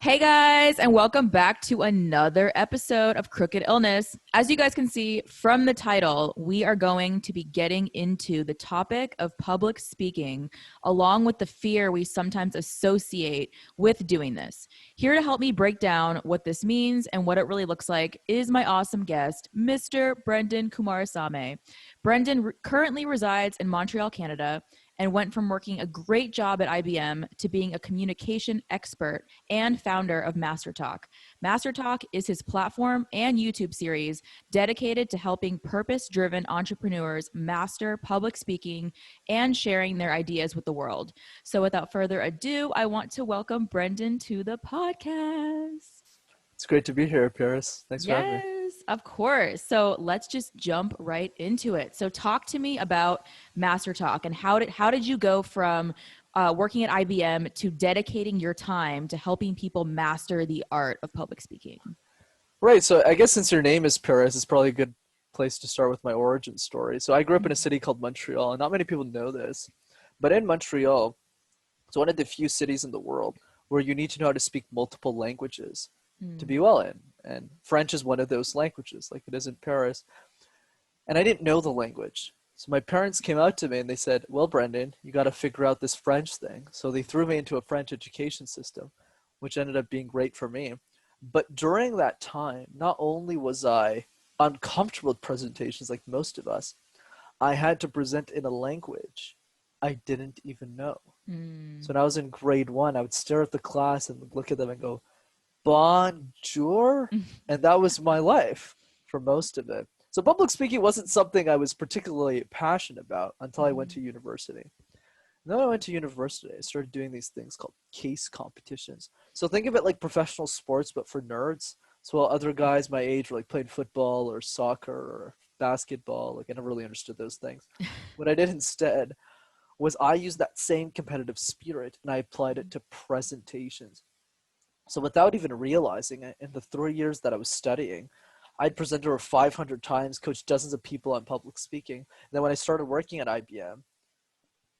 Hey guys, and welcome back to another episode of Crooked Illness. As you guys can see from the title, we are going to be getting into the topic of public speaking, along with the fear we sometimes associate with doing this. Here to help me break down what this means and what it really looks like is my awesome guest, Mr. Brenden Kumarasamy. Brenden currently resides in Montreal, Canada, and went from working a great job at IBM to being a communication expert and founder of MasterTalk. MasterTalk is his platform and YouTube series dedicated to helping purpose-driven entrepreneurs master public speaking and sharing their ideas with the world. So without further ado, I want to welcome Brenden to the podcast. It's great to be here, Paris. Thanks for having me. Yes, of course. So let's just jump right into it. So talk to me about MasterTalk and how did you go from working at IBM to dedicating your time to helping people master the art of public speaking? Right, so I guess since your name is Paris, it's probably a good place to start with my origin story. So I grew up in a city called Montreal, and not many people know this, but in Montreal, it's one of the few cities in the world where you need to know how to speak multiple languages to be well in. And French is one of those languages, like it is in Paris. And I didn't know the language. So my parents came out to me and they said, well, Brenden, you got to figure out this French thing. So they threw me into a French education system, which ended up being great for me. But during that time, not only was I uncomfortable with presentations like most of us, I had to present in a language I didn't even know. So when I was in grade 1, I would stare at the class and look at them and go, bonjour, and that was my life for most of it. So public speaking wasn't something I was particularly passionate about until I went to university. And then when I went to university, I started doing these things called case competitions. So think of it like professional sports, but for nerds. So while other guys my age were like playing football or soccer or basketball, like I never really understood those things. What I did instead was I used that same competitive spirit and I applied it to presentations. So without even realizing it, in the 3 years that I was studying, I'd presented over 500 times, coached dozens of people on public speaking. And then when I started working at IBM,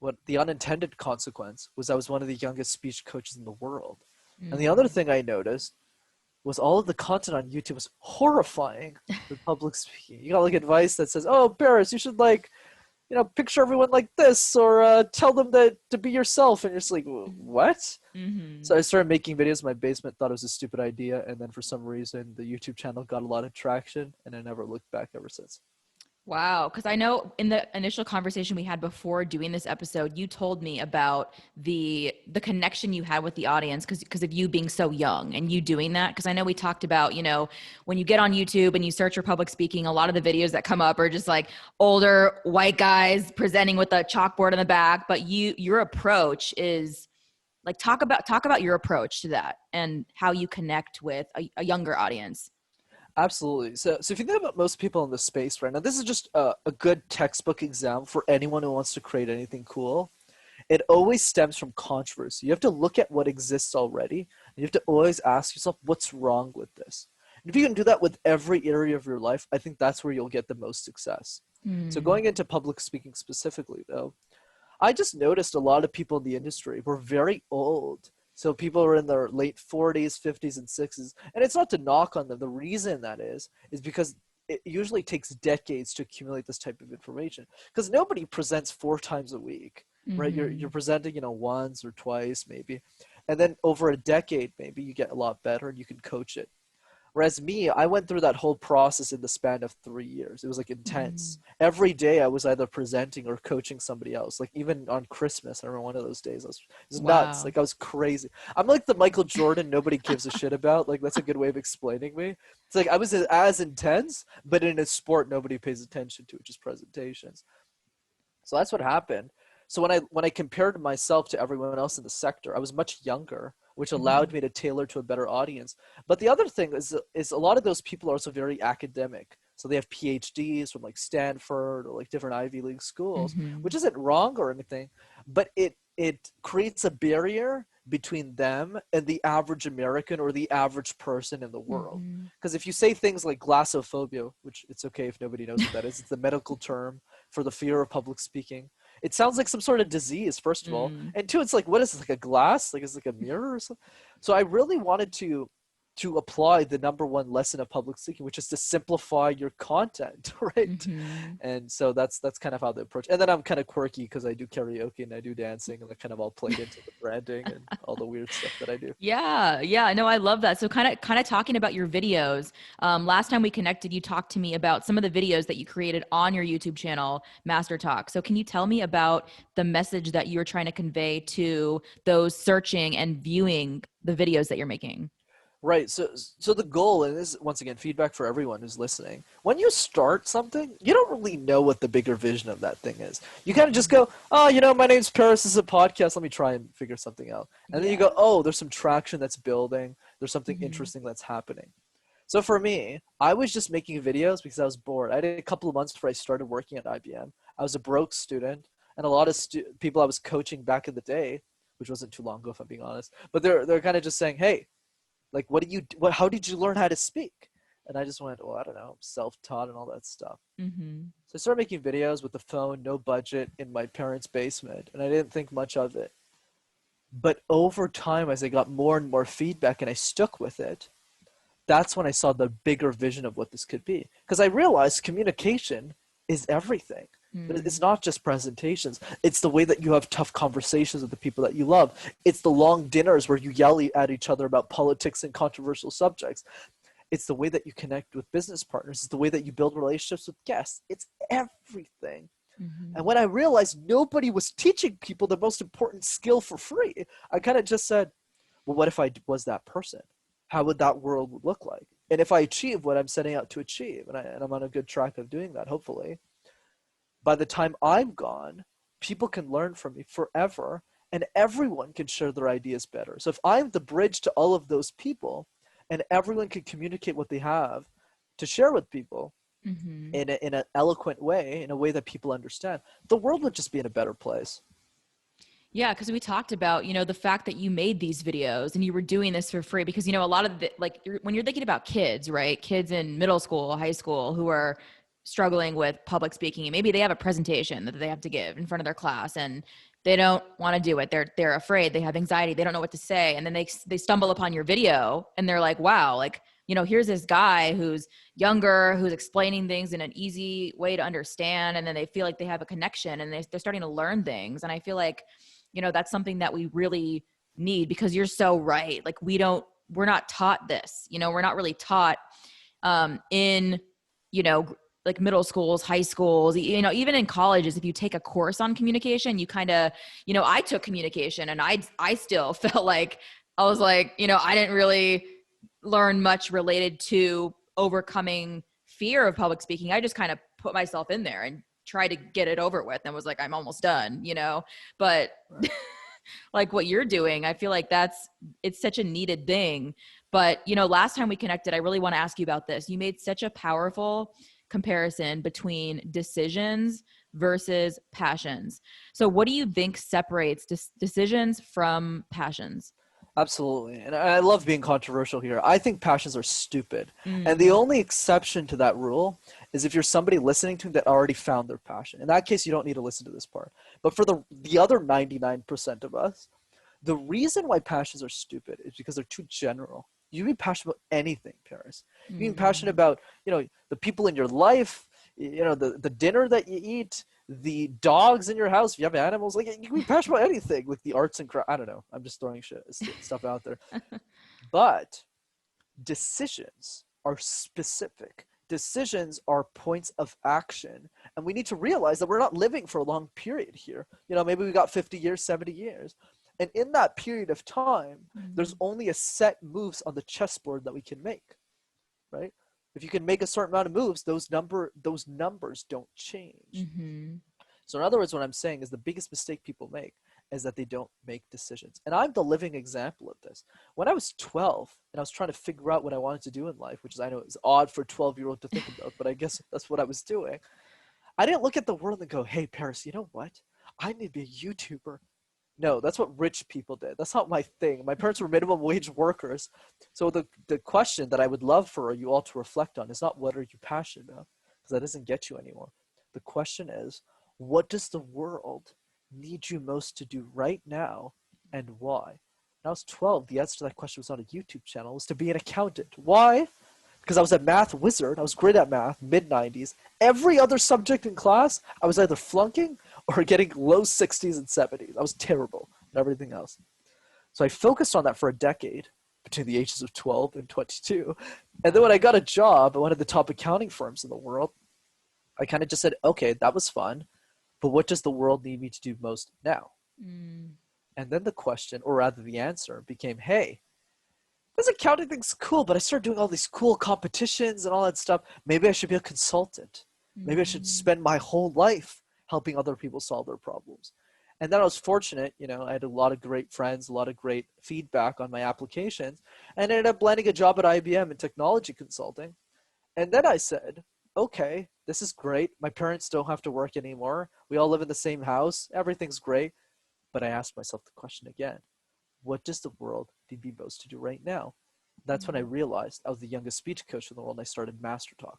what the unintended consequence was I was one of the youngest speech coaches in the world. And the other thing I noticed was all of the content on YouTube was horrifying with public speaking. You got like advice that says, oh, Paris, you should picture everyone like this, or tell them to be yourself. And you're just like, what? So I started making videos in my basement, thought it was a stupid idea. And then for some reason, the YouTube channel got a lot of traction and I never looked back ever since. Wow. Because I know in the initial conversation we had before doing this episode, you told me about the connection you had with the audience because of you being so young and you doing that. Because I know we talked about, when you get on YouTube and you search for public speaking, a lot of the videos that come up are just like older white guys presenting with a chalkboard in the back. But your approach is like, talk about your approach to that and how you connect with a younger audience. Absolutely. So if you think about most people in this space right now, this is just a good textbook example for anyone who wants to create anything cool. It always stems from controversy. You have to look at what exists already. And you have to always ask yourself, what's wrong with this? And if you can do that with every area of your life, I think that's where you'll get the most success. So going into public speaking specifically, though, I just noticed a lot of people in the industry were very old. So people are in their late 40s, 50s, and 60s. And it's not to knock on them. The reason that is because it usually takes decades to accumulate this type of information. Because nobody presents 4 times a week, right? You're presenting, once or twice maybe. And then over a decade, maybe you get a lot better and you can coach it. Whereas me, I went through that whole process in the span of 3 years. It was like intense. Every day I was either presenting or coaching somebody else. Like even on Christmas, I remember one of those days, it was nuts. Like I was crazy. I'm like the Michael Jordan nobody gives a shit about. Like that's a good way of explaining me. It's like I was as intense, but in a sport nobody pays attention to, which is presentations. So that's what happened. So when I compared myself to everyone else in the sector, I was much younger, which allowed me to tailor to a better audience. But the other thing is a lot of those people are also very academic. So they have PhDs from like Stanford or like different Ivy League schools, which isn't wrong or anything, but it creates a barrier between them and the average American or the average person in the world. Because if you say things like glossophobia, which it's okay if nobody knows what that is, it's the medical term for the fear of public speaking. It sounds like some sort of disease, first of all. Mm. And two, it's like, what is this, like a glass? Like, is it like a mirror or something? So I really wanted to apply the number one lesson of public speaking, which is to simplify your content, right? Mm-hmm. And so that's kind of how the approach. And then I'm kind of quirky because I do karaoke and I do dancing, and that kind of all played into the branding and all the weird stuff that I do. Yeah, yeah, no, I love that. So kind of talking about your videos. Last time we connected, you talked to me about some of the videos that you created on your YouTube channel, Master Talk. So can you tell me about the message that you're trying to convey to those searching and viewing the videos that you're making? Right. So the goal, and this is once again feedback for everyone who's listening. When you start something, you don't really know what the bigger vision of that thing is. You kind of just go, oh, my name's Paris. This is a podcast. Let me try and figure something out. And then you go, oh, there's some traction that's building. There's something interesting that's happening. So for me, I was just making videos because I was bored. I did a couple of months before I started working at IBM. I was a broke student, and a lot of people I was coaching back in the day, which wasn't too long ago, if I'm being honest, but they're kind of just saying, hey, like, how did you learn how to speak? And I just went, well, I don't know, self-taught and all that stuff. Mm-hmm. So I started making videos with the phone, no budget, in my parents' basement, and I didn't think much of it. But over time, as I got more and more feedback and I stuck with it, that's when I saw the bigger vision of what this could be. Because I realized communication is everything. It's not just presentations. It's the way that you have tough conversations with the people that you love. It's the long dinners where you yell at each other about politics and controversial subjects. It's the way that you connect with business partners. It's the way that you build relationships with guests. It's everything. Mm-hmm. And when I realized nobody was teaching people the most important skill for free, I kind of just said, well, what if I was that person? How would that world look like? And if I achieve what I'm setting out to achieve, and I'm on a good track of doing that, hopefully, by the time I'm gone, people can learn from me forever, and everyone can share their ideas better. So if I'm the bridge to all of those people, and everyone can communicate what they have to share with people Mm-hmm. in an eloquent way, in a way that people understand, the world would just be in a better place. Yeah, because we talked about, the fact that you made these videos and you were doing this for free because, a lot of when you're thinking about kids, right? Kids in middle school, high school who are struggling with public speaking, and maybe they have a presentation that they have to give in front of their class and they don't want to do it. They're afraid, they have anxiety, they don't know what to say. And then they stumble upon your video and they're like, wow, like, here's this guy who's younger, who's explaining things in an easy way to understand. And then they feel like they have a connection and they're starting to learn things. And I feel like, that's something that we really need because you're so right. Like we're not taught this, we're not really taught in, like middle schools, high schools, even in colleges, if you take a course on communication, you kind of, I took communication and I still felt like I was like, I didn't really learn much related to overcoming fear of public speaking. I just kind of put myself in there and tried to get it over with and was like, I'm almost done, but Right. like what you're doing, I feel like it's such a needed thing. But, last time we connected, I really want to ask you about this. You made such a powerful comparison between decisions versus passions. So what do you think separates decisions from passions? Absolutely. And I love being controversial here. I think passions are stupid. And the Mm, only exception to that rule is if you're somebody listening to that already found their passion. In that case, you don't need to listen to this part. But for the other 99% of us, the reason why passions are stupid is because they're too general. You can be passionate about anything, Paris. You can be passionate mm, about, the people in your life, the dinner that you eat, the dogs in your house. If you have animals, like you can be passionate about anything, like the arts and craft. I don't know. I'm just throwing stuff out there. But decisions are specific. Decisions are points of action. And we need to realize that we're not living for a long period here. Maybe we got 50 years, 70 years. And in that period of time, there's mm, only a set moves on the chessboard that we can make, right? If you can make a certain amount of moves, those numbers don't change. mhm. So in other words, what I'm saying is the biggest mistake people make is that they don't make decisions. And I'm the living example of this. When I was 12 and I was trying to figure out what I wanted to do in life, which is, I know is odd for a 12-year-old to think about, but I guess that's what I was doing. I didn't look at the world and go, hey, Paris, you know what? I need to be a YouTuber. No, that's what rich people did. That's not my thing. My parents were minimum wage workers. So the question that I would love for you all to reflect on is not what are you passionate about, because that doesn't get you anywhere. The question is, what does the world need you most to do right now, and why? When I was 12, the answer to that question was on a YouTube channel. It was to be an accountant. Why? Because I was a math wizard. I was great at math, mid-90s. Every other subject in class, I was either flunking or getting low 60s and 70s. I was terrible at everything else. So I focused on that for a decade between the ages of 12 and 22. And then when I got a job at one of the top accounting firms in the world, I kind of just said, okay, that was fun, but what does the world need me to do most now? And then the question, or rather the answer, became, hey, this accounting thing's cool, but I started doing all these cool competitions and all that stuff. Maybe I should be a consultant. Maybe I should spend my whole life helping other people solve their problems. And then I was fortunate, I had a lot of great friends, a lot of great feedback on my applications, and I ended up landing a job at IBM in technology consulting. And then I said, okay, this is great. My parents don't have to work anymore. We all live in the same house. Everything's great. But I asked myself the question again, what does the world need me most to do right now? That's when I realized I was the youngest speech coach in the world, and I started MasterTalk.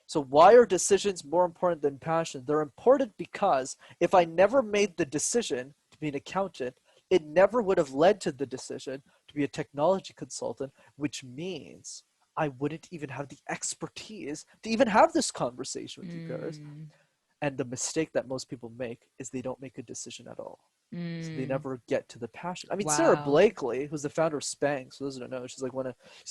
So why are decisions more important than passion? They're important because if I never made the decision to be an accountant, it never would have led to the decision to be a technology consultant, which means I wouldn't even have the expertise to even have this conversation with you guys. And the mistake that most people make is they don't make a decision at all. So they never get to the passion. I mean, Sarah Blakely, who's the founder of Spanx, for those who don't know, she's like the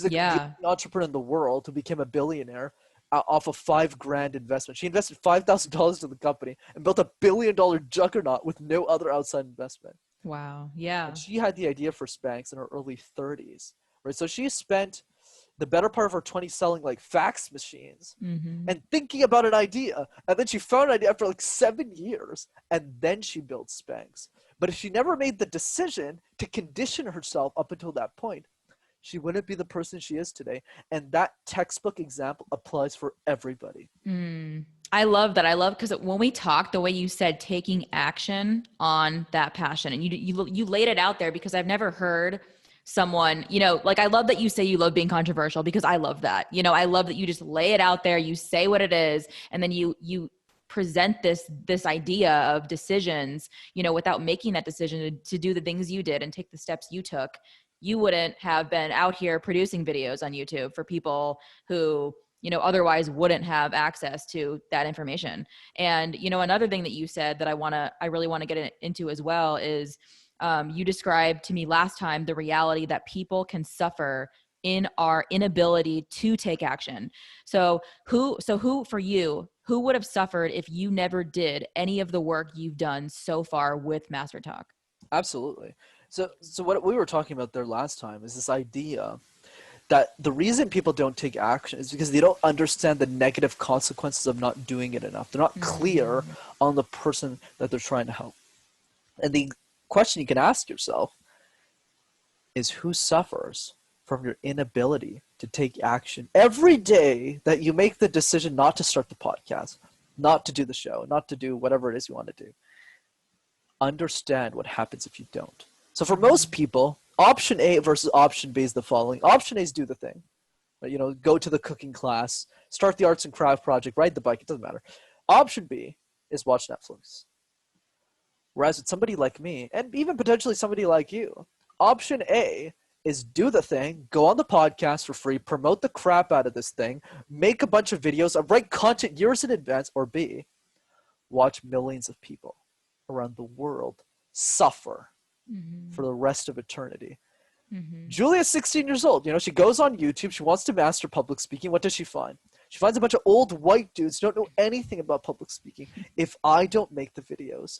only entrepreneur in the world who became a billionaire off a $5,000 investment. She invested $5,000 to the company and built $1 billion juggernaut with no other outside investment. Wow. Yeah. And she had the idea for Spanx in her early 30s, right? So she spent the better part of her 20s selling like fax machines and thinking about an idea. And then she found an idea after like 7 years, and then she built Spanx. But if she never made the decision to condition herself up until that point, she wouldn't be the person she is today. And that textbook example applies for everybody. I love that. I love, because when we talked, the way you said taking action on that passion, and you laid it out there, because I've never heard someone, like, I love that you say you love being controversial, because I love that. I love that you just lay it out there, you say what it is, and then you present this idea of decisions, without making that decision to do the things you did and take the steps you took. You wouldn't have been out here producing videos on YouTube for people who, otherwise wouldn't have access to that information. And, another thing that you said that I really want to get into as well is, you described to me last time the reality that people can suffer in our inability to take action. So who for you, who would have suffered if you never did any of the work you've done so far with MasterTalk? Absolutely. So what we were talking about there last time is this idea that the reason people don't take action is because they don't understand the negative consequences of not doing it enough. They're not clear on the person that they're trying to help. And the question you can ask yourself is, who suffers from your inability to take action every day that you make the decision not to start the podcast, not to do the show, not to do whatever it is you want to do? Understand what happens if you don't. So for most people, option A versus option B is the following. Option A is do the thing. Go to the cooking class, start the arts and craft project, ride the bike, it doesn't matter. Option B is watch Netflix. Whereas with somebody like me, and even potentially somebody like you, option A is do the thing, go on the podcast for free, promote the crap out of this thing, make a bunch of videos, write content years in advance, or B, watch millions of people around the world suffer for the rest of eternity. Julia's 16 years old. She goes on YouTube. She wants to master public speaking. What does she find? She finds a bunch of old white dudes who don't know anything about public speaking. If I don't make the videos,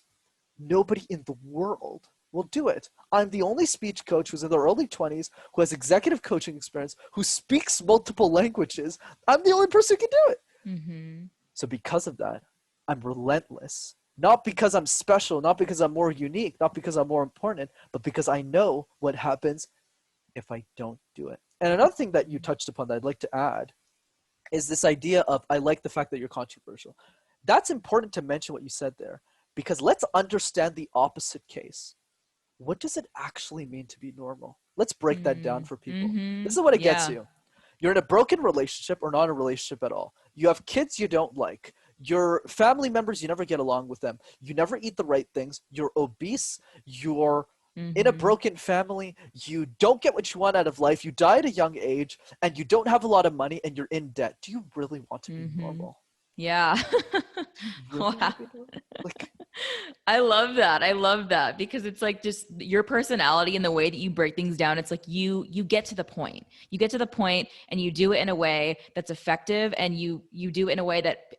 nobody in the world will do it. I'm the only speech coach who's in their early 20s, who has executive coaching experience, who speaks multiple languages. I'm the only person who can do it. So because of that, I'm relentless. Not because I'm special, not because I'm more unique, not because I'm more important, but because I know what happens if I don't do it. And another thing that you touched upon that I'd like to add is this idea of, I like the fact that you're controversial. That's important to mention what you said there, because let's understand the opposite case. What does it actually mean to be normal? Let's break that down for people. This is what it gets you. You're in a broken relationship or not in a relationship at all. You have kids you don't like. Your family members, you never get along with them. You never eat the right things. You're obese. You're in a broken family. You don't get what you want out of life. You die at a young age, and you don't have a lot of money, and you're in debt. Do you really want to be normal? Yeah. Do you really Wow. want to be normal? Like, I love that. I love that because it's like just your personality and the way that you break things down. It's like you get to the point. You get to the point and you do it in a way that's effective, and you do it in a way that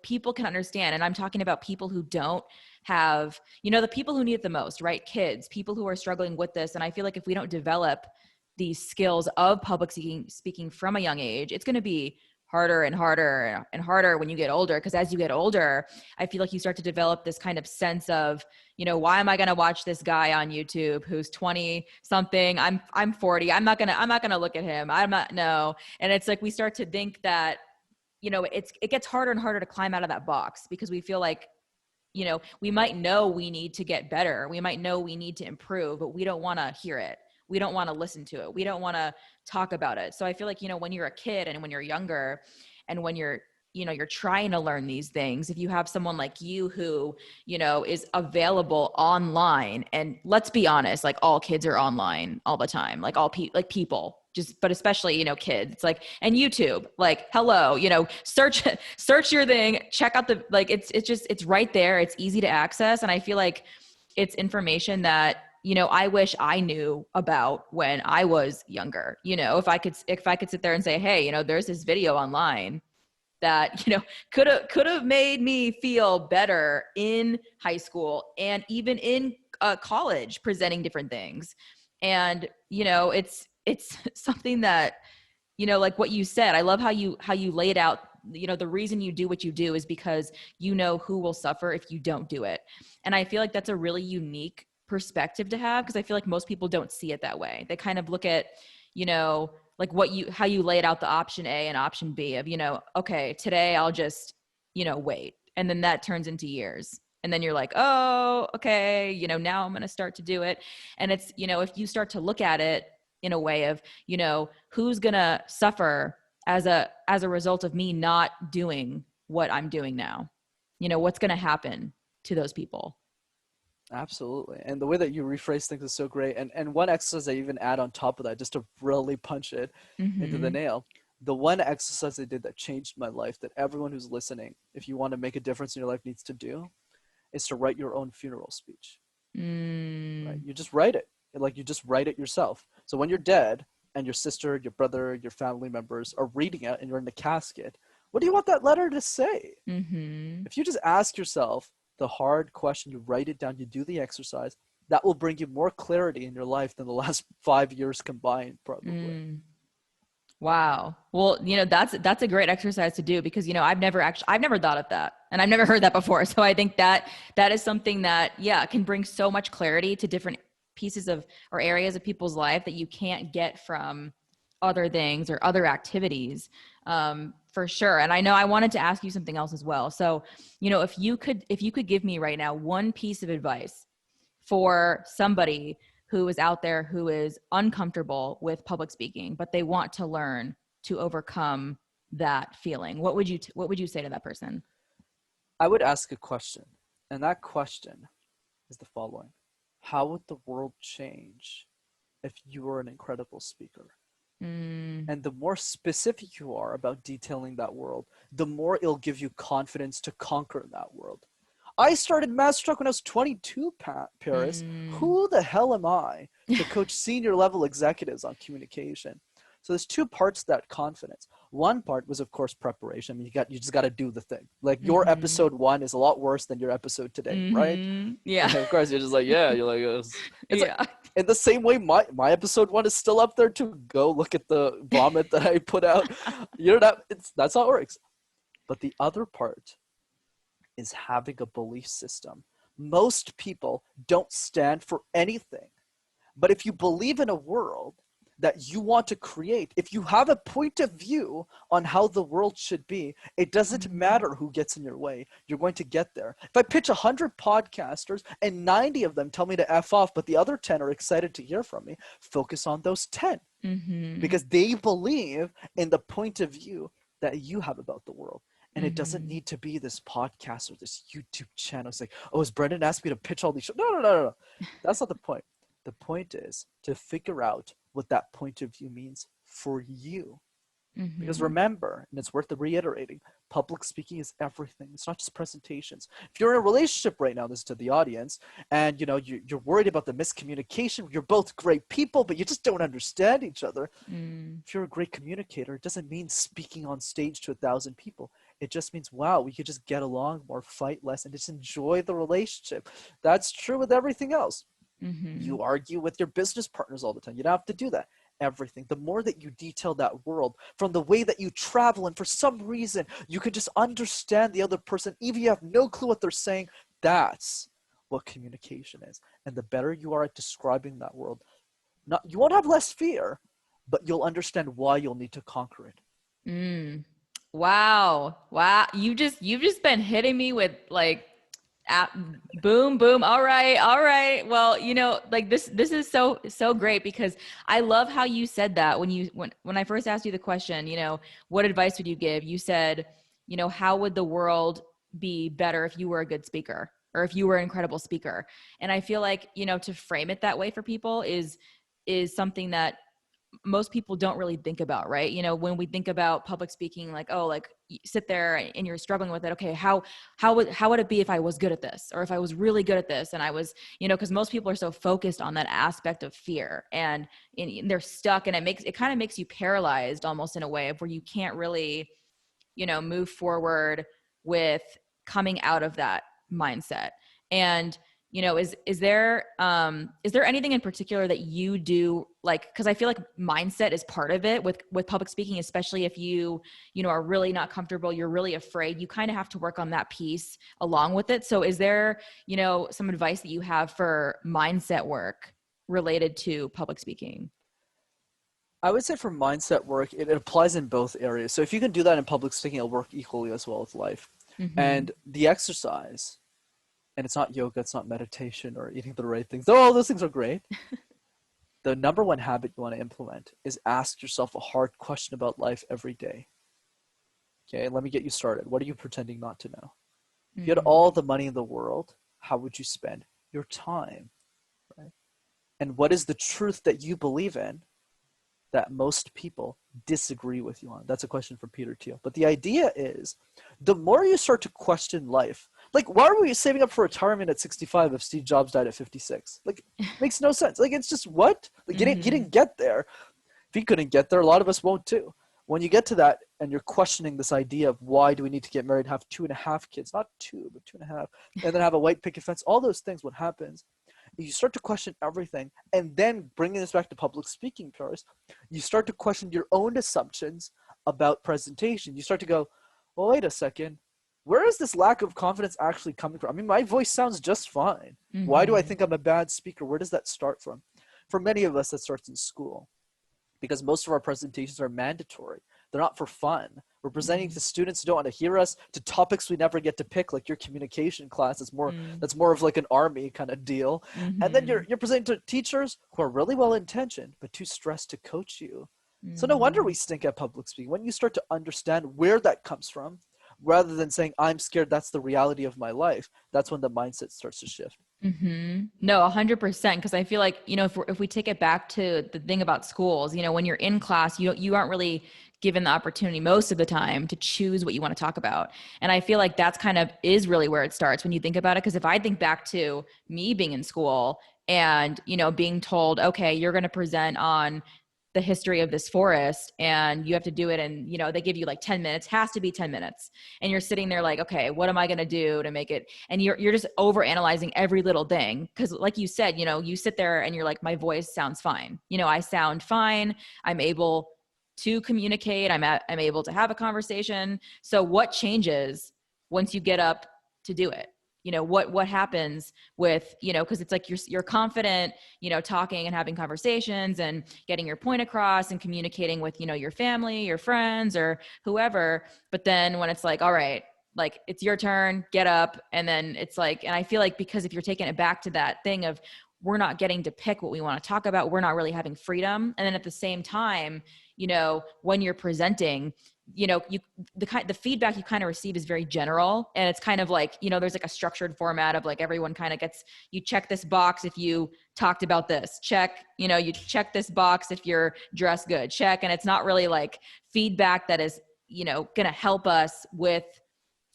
people can understand. And I'm talking about people who don't have, the people who need it the most, right? Kids, people who are struggling with this. And I feel like if we don't develop these skills of public speaking from a young age, it's going to be harder and harder and harder when you get older. Because as you get older, I feel like you start to develop this kind of sense of, why am I going to watch this guy on YouTube who's 20 something? I'm 40. I'm not going to look at him. No. And it's like, we start to think that, it gets harder and harder to climb out of that box because we feel like, we might know we need to get better. We might know we need to improve, but we don't want to hear it. We don't want to listen to it. We don't want to talk about it. So I feel like, when you're a kid and when you're younger and when you're trying to learn these things, if you have someone like you who, is available online, and let's be honest, like all kids are online all the time, like people just, but especially, kids, it's like, and YouTube, like, hello, search your thing, check out it's right there. It's easy to access. And I feel like it's information that, I wish I knew about when I was younger. If I could sit there and say, hey, there's this video online that, could have made me feel better in high school and even in college, presenting different things. And, it's something that, like what you said, I love how you laid out, the reason you do what you do is because who will suffer if you don't do it. And I feel like that's a really unique perspective to have, because I feel like most people don't see it that way. They kind of look at, like how you laid out the option A and option B of, okay, today I'll just, wait. And then that turns into years. And then you're like, oh, okay, now I'm going to start to do it. And it's, if you start to look at it in a way of, who's going to suffer as a result of me not doing what I'm doing now, what's going to happen to those people. absolutely. And the way that you rephrase things is so great. And one exercise I even add on top of that, just to really punch it into the nail. The one exercise I did that changed my life, that everyone who's listening, if you want to make a difference in your life, needs to do, is to write your own funeral speech. Right? You just write it. Like, you just write it yourself. So when you're dead and your sister, your brother, your family members are reading it and you're in the casket, what do you want that letter to say? If you just ask yourself the hard question, you write it down, you do the exercise, that will bring you more clarity in your life than the last 5 years combined, probably. Wow. Well, that's a great exercise to do because, I've never thought of that, and I've never heard that before. So I think that is something that, can bring so much clarity to different pieces of or areas of people's life that you can't get from other things or other activities, for sure. And I know I wanted to ask you something else as well. So, if you could give me right now one piece of advice for somebody who is out there who is uncomfortable with public speaking, but they want to learn to overcome that feeling, what would you say to that person? I would ask a question, and that question is the following: how would the world change if you were an incredible speaker? And the more specific you are about detailing that world, the more it'll give you confidence to conquer that world. I started MasterTalk when I was 22, Paris. Who the hell am I to coach senior level executives on communication? So there's two parts to that confidence. One part was, of course, preparation. I mean, you just got to do the thing. Like, your episode 1 is a lot worse than your episode today, right? Yeah. And of course, you're just like, yeah, you're like, it's yeah. like, in the same way, my episode 1 is still up there to go look at the vomit that I put out. That's how it works. But the other part is having a belief system. Most people don't stand for anything. But if you believe in a world that you want to create, if you have a point of view on how the world should be, it doesn't matter who gets in your way. You're going to get there. If I pitch 100 podcasters and 90 of them tell me to F off, but the other 10 are excited to hear from me, focus on those 10. Because they believe in the point of view that you have about the world. And it doesn't need to be this podcast or this YouTube channel. It's like, oh, is Brenden asked me to pitch all these shows? No. That's not the point. The point is to figure out what that point of view means for you. Because remember, and it's worth reiterating, public speaking is everything. It's not just presentations. If you're in a relationship right now, this is to the audience, and you're worried about the miscommunication, you're both great people, but you just don't understand each other. If you're a great communicator, it doesn't mean speaking on stage to 1,000 people. It just means, wow, we could just get along more, fight less, and just enjoy the relationship. That's true with everything else. You argue with your business partners all the time. You don't have to do that. Everything. The more that you detail that world from the way that you travel, and for some reason you can just understand the other person, even if you have no clue what they're saying, that's what communication is. And the better you are at describing that world, you won't have less fear, but you'll understand why you'll need to conquer it. Wow. You've just been hitting me with like boom, boom. All right. Well, like this is so great, because I love how you said that when I first asked you the question, what advice would you give? You said, how would the world be better if you were a good speaker, or if you were an incredible speaker? And I feel like, to frame it that way for people is something that most people don't really think about, right? When we think about public speaking, like, oh, like you sit there and you're struggling with it. Okay, how would it be if I was good at this, or if I was really good at this? And I was, because most people are so focused on that aspect of fear, and they're stuck, and it kind of makes you paralyzed almost, in a way of where you can't really, move forward with coming out of that mindset. And is there anything in particular that you do, like, because I feel like mindset is part of it with public speaking, especially if you are really not comfortable, you're really afraid, you kind of have to work on that piece along with it. So is there, some advice that you have for mindset work related to public speaking? I would say for mindset work, it applies in both areas. So if you can do that in public speaking, it'll work equally as well with life. And the exercise, and it's not yoga, it's not meditation or eating the right things, though all those things are great. The number one habit you want to implement is ask yourself a hard question about life every day. Okay, let me get you started. What are you pretending not to know? If you had all the money in the world, how would you spend your time? Right? And what is the truth that you believe in that most people disagree with you on? That's a question for Peter Thiel. But the idea is, the more you start to question life, like, why are we saving up for retirement at 65 if Steve Jobs died at 56? Like, it makes no sense. Like, it's just, what? Like, he didn't get there. If he couldn't get there, a lot of us won't too. When you get to that and you're questioning this idea of why do we need to get married and have 2.5 kids, not 2, but 2.5, and then have a white picket fence, all those things, what happens, you start to question everything. And then bringing this back to public speaking, Paris, you start to question your own assumptions about presentation. You start to go, well, wait a second. Where is this lack of confidence actually coming from? I mean, my voice sounds just fine. Why do I think I'm a bad speaker? Where does that start from? For many of us, that starts in school, because most of our presentations are mandatory. They're not for fun. We're presenting to students who don't want to hear us, to topics we never get to pick, like your communication class. That's more of like an army kind of deal. And then you're presenting to teachers who are really well-intentioned, but too stressed to coach you. So no wonder we stink at public speaking. When you start to understand where that comes from, rather than saying, I'm scared, that's the reality of my life, that's when the mindset starts to shift. No, 100%. Because I feel like, if we take it back to the thing about schools, when you're in class, you aren't really given the opportunity most of the time to choose what you want to talk about. And I feel like that's kind of is really where it starts when you think about it. Because if I think back to me being in school and, being told, okay, you're going to present on the history of this forest and you have to do it, and they give you like 10 minutes, has to be 10 minutes, and you're sitting there like, okay, what am I going to do to make it? And you're just over analyzing every little thing, because like you said, you sit there and you're like, my voice sounds fine, I sound fine, I'm able to communicate, I'm able to have a conversation. So what changes once you get up to do it? What happens with, because it's like you're confident, talking and having conversations and getting your point across and communicating with, your family, your friends, or whoever. But then when it's like, all right, like it's your turn, get up. And then it's like, and I feel like, because if you're taking it back to that thing of, we're not getting to pick what we want to talk about, we're not really having freedom. And then at the same time, when you're presenting, you know, the feedback you kind of receive is very general, and it's kind of like, you know, there's like a structured format of like everyone kind of gets, you check this box if you talked about this, check, you know, you check this box if you're dressed good, check. And it's not really like feedback that is, you know, going to help us with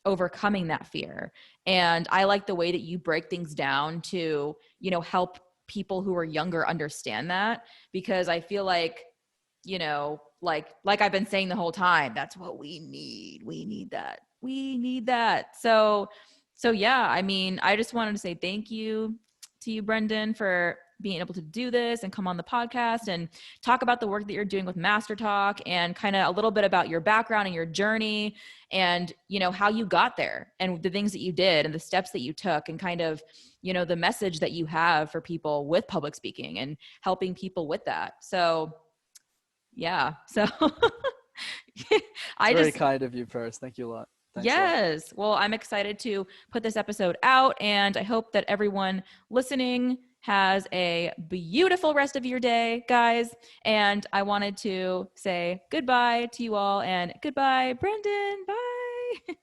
overcoming that fear. And I like the way that you break things down to, you know, help people who are younger understand that, because I feel like, you know, like I've been saying the whole time, that's what we need. We need that. We need that. So yeah, I mean, I just wanted to say thank you to you, Brenden, for being able to do this and come on the podcast and talk about the work that you're doing with MasterTalk, and kind of a little bit about your background and your journey, and, you know, how you got there and the things that you did and the steps that you took, and kind of, you know, the message that you have for people with public speaking and helping people with that. So yeah. So It's I very just, kind of you, Paris. Thank you a lot. Thanks a lot. yes. Well, I'm excited to put this episode out, and I hope that everyone listening has a beautiful rest of your day, guys. And I wanted to say goodbye to you all, and goodbye, Brenden. Bye.